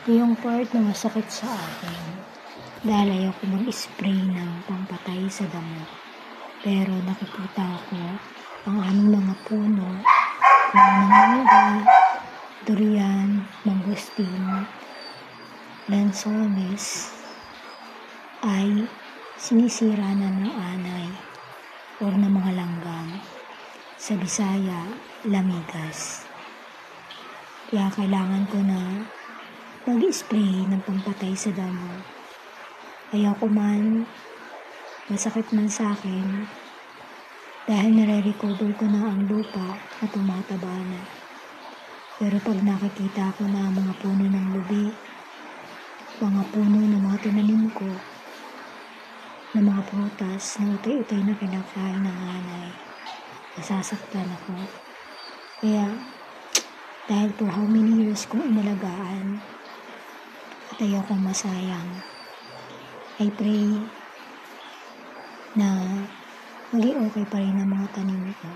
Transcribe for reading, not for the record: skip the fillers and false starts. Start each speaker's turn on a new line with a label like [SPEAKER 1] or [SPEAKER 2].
[SPEAKER 1] Ito yung part na masakit sa akin dahil ayaw ko mag-spray ng pampatay sa damo. Pero nakikita ko ang aming mga puno, ng mangga, durian, mangustin, lansones ay sinisira na ng anay o ng mga langgam. Sa Bisaya, lamigas. Kaya kailangan ko na mag-spray ng pampatay sa damo. Ayaw ko man, masakit man sa akin, dahil nare-recover ko na ang lupa na tumataba na. Pero pag nakikita ko na mga puno ng lubi, mga puno ng mga tinanim ko, na mga prutas na utay-utay na kinakain ng anay, nasasaktan ako. Kaya, dahil for how many years kong inalagaan, at ayaw kong masayang, I pray na maging okay pa rin ang mga tanim ko.